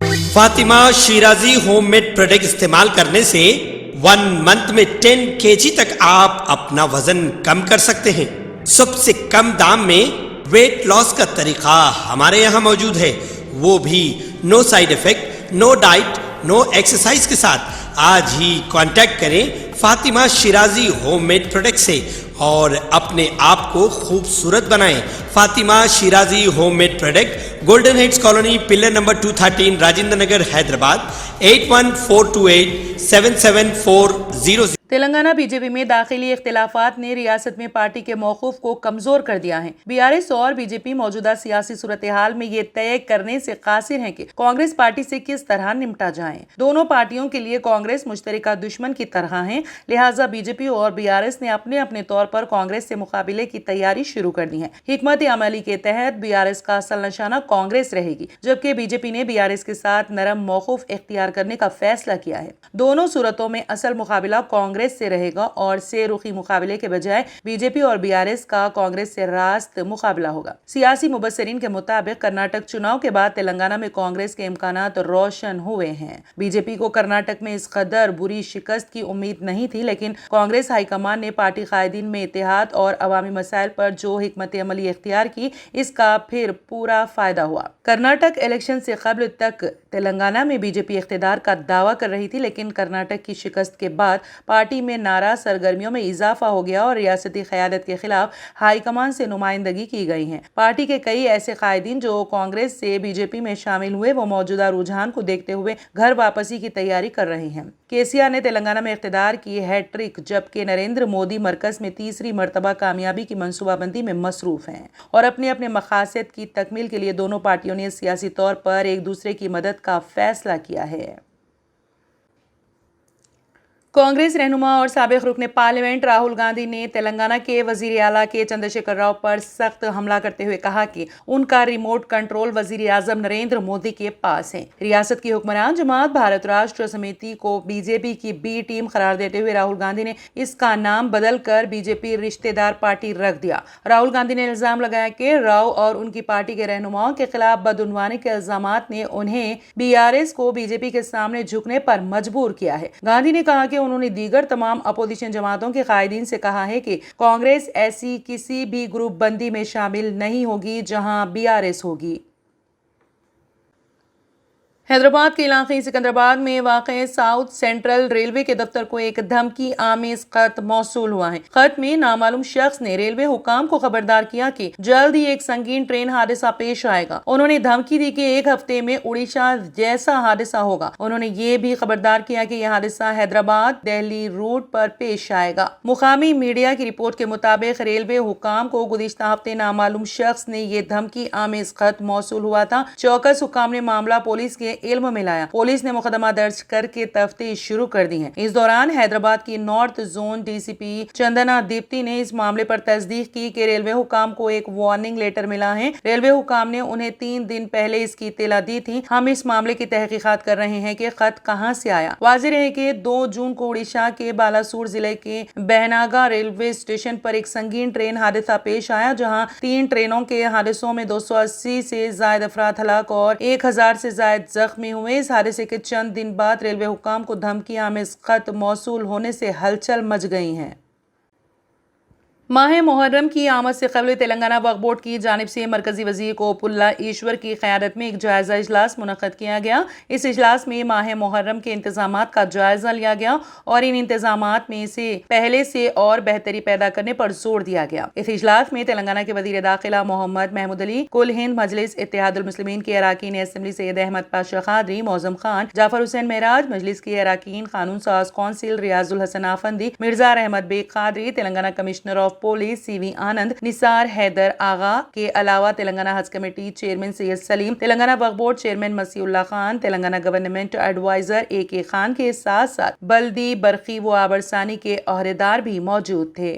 Fatima Shirazi homemade product استعمال کرنے سے 1 منتھ میں 10 kg تک آپ اپنا وزن کم کر سکتے ہیں۔ سب سے کم دام میں ویٹ لاس کا طریقہ ہمارے یہاں موجود ہے، وہ بھی no side effect, no diet, no exercise کے ساتھ۔ آج ہی کانٹیکٹ کریں Fatima Shirazi homemade product سے اور اپنے آپ کو خوبصورت بنائیں۔ Fatima Shirazi homemade product, golden heights colony, pillar number 213، Rajendra Nagar, Hyderabad, 8142877400۔ Telangana B J P میں داخلی اختلافات نے ریاست میں پارٹی کے موقف کو کمزور کر دیا ہے۔ بی آر ایس اور بی جے پی موجودہ سیاسی صورتحال میں یہ طے کرنے سے قاصر ہیں کہ کانگریس پارٹی سے کس طرح نمٹا جائے۔ دونوں پارٹیوں کے لیے کانگریس مشترکہ دشمن کی طرح ہے، لہٰذا بی جے پی اور بی آر ایس نے اپنے اپنے طور پر کانگریس سے مقابلے کی تیاری شروع کر دی ہے۔ حکمت عملی کے تحت بی آر ایس کا اصل نشانہ کانگریس رہے گی، جبکہ بی جے پی نے بی آر ایس کے ساتھ نرم موقف اختیار کرنے کا فیصلہ کیا ہے۔ دونوں صورتوں میں اصل مقابلہ کانگریس سے رہے گا اور سے رخی مقابلے کے بجائے بی جے پی اور بی آر ایس کا کانگریس سے راست مقابلہ ہوگا۔ سیاسی مبصرین کے مطابق کرناٹک چناؤ کے بعد تلنگانہ میں کانگریس کے امکانات روشن ہوئے ہیں۔ بی جے پی کو کرناٹک میں اس قدر بری شکست کی امید نہیں تھی، لیکن کانگریس ہائی کمان نے پارٹی قائدین میں اتحاد اور عوامی مسائل پر جو حکمت عملی اختیار کی، اس کا پھر پورا فائدہ ہوا۔ کرناٹک الیکشن سے قبل تک تلنگانہ میں بی جے پی اقتدار کا دعویٰ کر رہی تھی، لیکن کرناٹک کی شکست کے بعد پارٹی میں ناراض سرگرمیوں میں اضافہ ہو گیا اور ریاستی قیادت کے خلاف ہائی کمان سے نمائندگی کی گئی ہے۔ پارٹی کے کئی ایسے قائدین جو کانگریس سے بی جے پی میں شامل ہوئے، وہ موجودہ رجحان کو دیکھتے ہوئے گھر واپسی کی تیاری کر رہے ہیں۔ کے سی آر نے تلنگانہ میں اقتدار کی ہیٹ ٹرک، جبکہ نریندر مودی مرکز میں تیسری مرتبہ کامیابی کی منصوبہ بندی میں مصروف ہیں اور اپنے اپنے مقاصد کی تکمیل کے لیے دونوں پارٹیوں نے سیاسی طور پر ایک دوسرے کی مدد کا فیصلہ کیا ہے۔ کانگریس رہنما اور سابق رکن پارلیمنٹ راہل گاندھی نے تلنگانہ کے وزیر اعلیٰ کے چندرشیکھر راؤ پر سخت حملہ کرتے ہوئے کہا کہ ان کا ریموٹ کنٹرول وزیر اعظم نریندر مودی کے پاس ہے۔ ریاست کی حکمران جماعت بھارت راشٹر سمیتی کو بی جے پی کی بی ٹیم قرار دیتے ہوئے راہل گاندھی نے اس کا نام بدل کر بی جے پی رشتہ دار پارٹی رکھ دیا۔ راہل گاندھی نے الزام لگایا کہ راؤ اور ان کی پارٹی کے رہنماؤں کے خلاف بدعنوانی کے الزامات نے انہیں بی آر ایس کو بی جے پی کے سامنے جھکنے پر مجبور کیا ہے۔ گاندھی نے کہا کہ انہوں نے دیگر تمام اپوزیشن جماعتوں کے قائدین سے کہا ہے کہ کانگریس ایسی کسی بھی گروپ بندی میں شامل نہیں ہوگی جہاں بی آر ایس ہوگی۔ حیدرآباد کے علاقے سکندرآباد میں واقع ساؤتھ سینٹرل ریلوے کے دفتر کو ایک دھمکی آمیز خط موصول ہوا ہے۔ خط میں نامعلوم شخص نے ریلوے حکام کو خبردار کیا کہ جلد ہی ایک سنگین ٹرین حادثہ پیش آئے گا۔ انہوں نے دھمکی دی کہ 1 ہفتے میں اڑیسہ جیسا حادثہ ہوگا۔ انہوں نے یہ بھی خبردار کیا کہ یہ حادثہ حیدرآباد دہلی روٹ پر پیش آئے گا۔ مقامی میڈیا کی رپورٹ کے مطابق ریلوے حکام کو گزشتہ ہفتے نامعلوم شخص نے یہ دھمکی آمیز خط موصول ہوا تھا۔ چوکس حکام نے معاملہ پولیس کے علم میں لایا۔ پولیس نے مقدمہ درج کر کے تفتیش شروع کر دی ہے۔ اس دوران حیدرآباد کی نارتھ زون ڈی سی پی چندنا دیپتی نے اس معاملے پر تصدیق کی کہ ریلوے حکام کو ایک وارننگ لیٹر ملا ہے۔ ریلوے حکام نے انہیں 3 دن پہلے اس کی اطلاع دی تھی۔ ہم اس معاملے کی تحقیقات کر رہے ہیں کہ خط کہاں سے آیا۔ واضح ہے کہ 2 جون کو اڑیسہ کے بالاسور ضلع کے بہناگا ریلوے اسٹیشن پر ایک سنگین ٹرین حادثہ پیش آیا، جہاں 3 ٹرینوں کے حادثوں میں 280 سے زائد افراد ہلاک اور 1000 سے زائد زخمی ہوئے۔ اس حادثے کے چند دن بعد ریلوے حکام کو دھمکی آمیز خط موصول ہونے سے ہلچل مچ گئی ہے۔ ماہ محرم کی آمد سے قبل تلنگانہ وقف بورڈ کی جانب سے مرکزی وزیر کوپ اللہ ایشور کی قیادت میں ایک جائزہ اجلاس منعقد کیا گیا۔ اس اجلاس میں ماہ محرم کے انتظامات کا جائزہ لیا گیا اور ان انتظامات میں سے پہلے سے اور بہتری پیدا کرنے پر زور دیا گیا۔ اس اجلاس میں تلنگانہ کے وزیر داخلہ محمد محمود علی، کل ہند مجلس اتحاد المسلمین کے اراکین اسمبلی سید احمد پاشا قادری، معظم خان، جعفر حسین معراج، مجلس کے اراکین قانون ساز council Riaz Ulhasan Effendi, Mirza Ahmed Baig Qadri, Telangana commissioner of police C V Anand, Nisar Haider Agha کے علاوہ Telangana Haj committee chairman Syed Salim, Telangana Waqf board chairman Masih Ullah Khan, Telangana government adviser A K Khan کے ساتھ ساتھ بلدی، برقی و آبرسانی کے عہدیدار بھی موجود تھے۔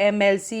MLC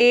A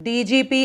DGP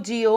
GO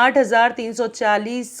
8,340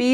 P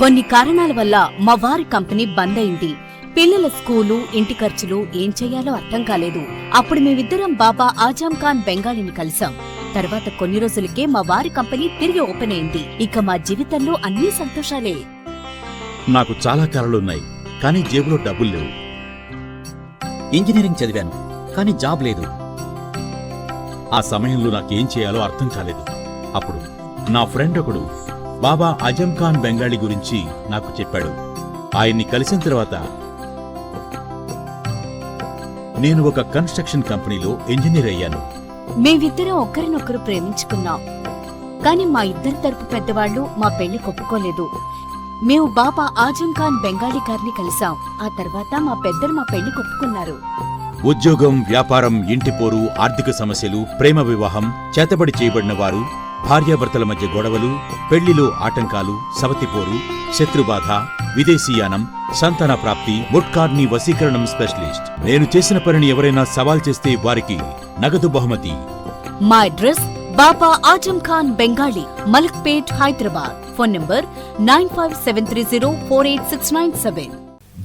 కొన్ని కారణాల వల్ల మా వారి కంపెనీ బంద్ అయింది. పిల్లల స్కూలు, ఇంటి ఖర్చులు ఏం చెయ్యాలో అర్థం కాలేదు. అప్పుడు మేమిద్దరం బాబా ఆజం ఖాన్ బెంగాలీని కలిసాం. తర్వాత కొన్ని రోజులకే మా వారి కంపెనీ తిరిగి ఓపెన్ అయింది. ఇక మా జీవితంలో అన్ని సంతోషాలే. నాకు చాలా కలలున్నాయి, కానీ జేబులో డబ్బులు లేవు. ఇంజనీరింగ్ చదివాను, కానీ జాబ్ లేదు. ఆ సమయంలో నాకేం చేయాలో అర్థం కాలేదు. అప్పుడు నా ఫ్రెండ్ ఒకడు బాబా అజం ఖాన్ బెంగాలీ గురించి నాకు చెప్పాడు. ఆయన్ని కలిసిన తర్వాత నేను ఒక కన్స్ట్రక్షన్ కంపెనీలో ఇంజనీర్ అయ్యాను. మేమిద్దరం ఒకరినొకరు ప్రేమించుకున్నాం. కాని మా ఇద్దరి తరపు పెద్దవాళ్లు మా పెళ్లి ఒప్పుకోలేదు. మేము బాబా ఆజం ఖాన్ బెంగాలీ గారిని కలిసాం. ఆ తర్వాత మా పెద్దలు మా పెళ్లి ఒప్పుకున్నారు. ఉద్యోగం, వ్యాపారం, ఇంటి పోరు, ఆర్థిక సమస్యలు, ప్రేమ వివాహం, చేతబడి చేయబడిన వారు, భార్యాభర్తల మధ్య గొడవలు, పెళ్లిలో ఆటంకాలు, సవతిపోరు, శత్రుబాధ, విదేశీయానం, సంతాన ప్రాప్తి, ముట్కార్ని వశీకరణం స్పెషలిస్ట్. నేను చేసిన పనిని ఎవరైనా సవాల్ చేస్తే వారికి నగదు బహుమతి. మా address Baba Azam Khan Bengali, Malakpet, Hyderabad. Phone number 9573048697.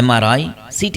MRI, CT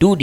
2D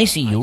ICU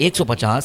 150,